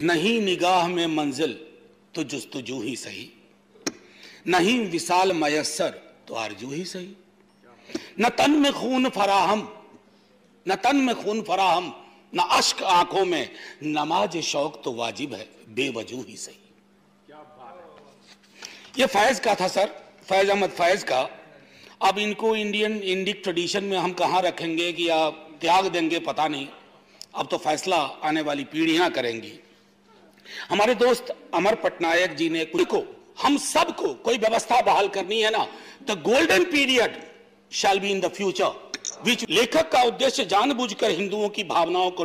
नहीं निगाह में मंजिल तो जुस्तजू ही सही, नहीं विसाल मयस्सर तो आरजू ही सही। न तन में खून फराहम, न तन में खून फराहम, न अश्क आंखों में, नमाज शौक तो वाजिब है बेवजू ही सही। ये फैज का था सर, फैज अहमद फैज का। अब इनको इंडिक ट्रेडिशन में हम कहाँ रखेंगे कि या त्याग देंगे पता नहीं, अब तो फैसला आने वाली पीढ़ियां करेंगी। हमारे दोस्त अमर पटनायक जी ने को हम सबको कोई व्यवस्था बहाल करनी है ना, the golden period shall be in the future, which लेखक का उद्देश्य जानबूझकर हिंदुओं की भावनाओं को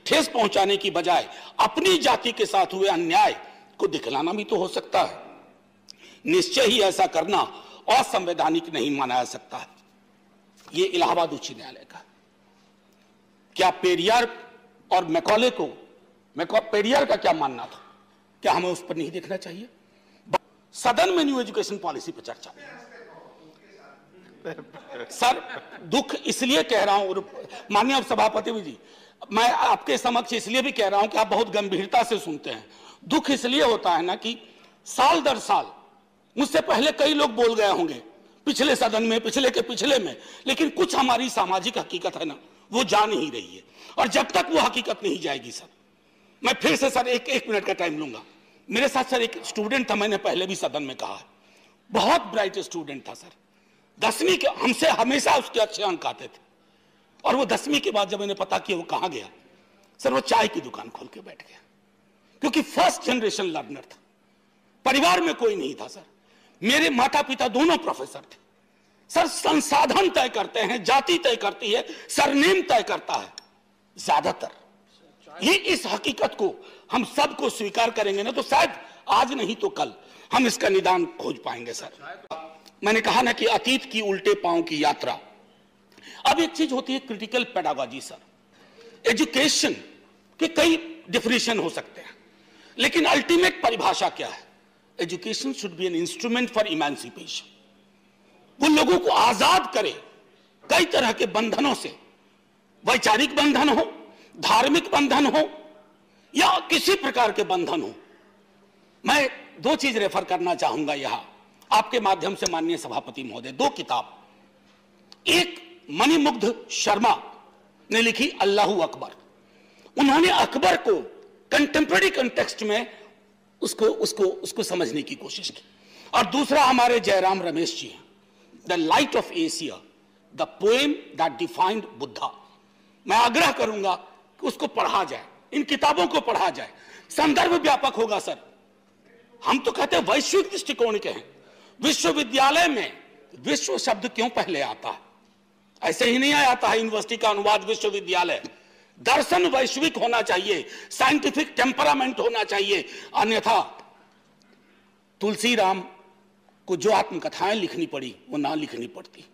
ठेस पहुंचाने की बजाय अपनी जाति के साथ हुए अन्याय को दिखलाना भी तो हो सकता है। निश्चय ही ऐसा करना असंवैधानिक नहीं माना जा सकता है। ये इलाहाबाद उच्च न्यायालय का। क्या पेरियार और मैकॉले को, पेरियार का क्या मानना था, क्या हमें उस पर नहीं देखना चाहिए? सदन में न्यू एजुकेशन पॉलिसी पर चर्चा। सर दुख इसलिए कह रहा हूं माननीय सभापति जी, मैं आपके समक्ष इसलिए भी कह रहा हूं कि आप बहुत गंभीरता से सुनते हैं। दुख इसलिए होता है ना कि साल दर साल मुझसे पहले कई लोग बोल गए होंगे पिछले सदन में, पिछले के पिछले में, लेकिन कुछ हमारी सामाजिक हकीकत है ना, वो जा नहीं रही है। और जब तक वो हकीकत नहीं जाएगी सर, मैं फिर से सर एक मिनट का टाइम लूंगा। मेरे साथ सर एक स्टूडेंट था, मैंने पहले भी सदन में कहा, बहुत ब्राइट स्टूडेंट था सर। 10वीं के हमसे हमेशा उसके अच्छे अंक आते थे, और वो 10वीं के बाद जब मैंने पता किया वो कहां गया, सर वो चाय की दुकान खोल के बैठ गया, क्योंकि फर्स्ट जनरेशन लर्नर था। परिवार में कोई नहीं था सर, मेरे माता पिता दोनों प्रोफेसर थे। सर संसाधन तय करते हैं, जाति तय करती है, सरनेम तय करता है ज्यादातर। ये इस हकीकत को हम सबको स्वीकार करेंगे ना, तो शायद आज नहीं तो कल हम इसका निदान खोज पाएंगे सर। मैंने कहा ना कि अतीत की उल्टे पांव की यात्रा। अब एक चीज होती है क्रिटिकल पेडागॉजी सर। एजुकेशन के कई डिफिनेशन हो सकते हैं, लेकिन अल्टीमेट परिभाषा क्या है? Education should be an instrument for emancipation. वो लोगों को आजाद करे कई तरह के बंधनों से, वैचारिक बंधन हो, धार्मिक बंधन हो, या किसी प्रकार के बंधन हो। मैं 2 चीज रेफर करना चाहूंगा यहां आपके माध्यम से माननीय सभापति महोदय। 2 किताब, एक मणिमुग्ध शर्मा ने लिखी अल्लाहू अकबर। उन्होंने अकबर को कंटेम्पररी कंटेक्स्ट में उसको समझने की कोशिश की। और दूसरा हमारे जयराम रमेश जी हैं, the light of Asia, the poem that defined Buddha. मैं आग्रह करूंगा कि उसको पढ़ा जाए, इन किताबों को पढ़ा जाए। संदर्भ व्यापक होगा सर। हम तो कहते हैं वैश्विक दृष्टिकोण के हैं। विश्वविद्यालय में विश्व शब्द क्यों पहले आता है? ऐसे ही नहीं आता है यूनिवर्सिटी का अनुवाद विश्वविद्यालय। दर्शन वैश्विक होना चाहिए, साइंटिफिक टेम्परामेंट होना चाहिए, अन्यथा तुलसी राम को जो आत्मकथाएं लिखनी पड़ी वो ना लिखनी पड़ती।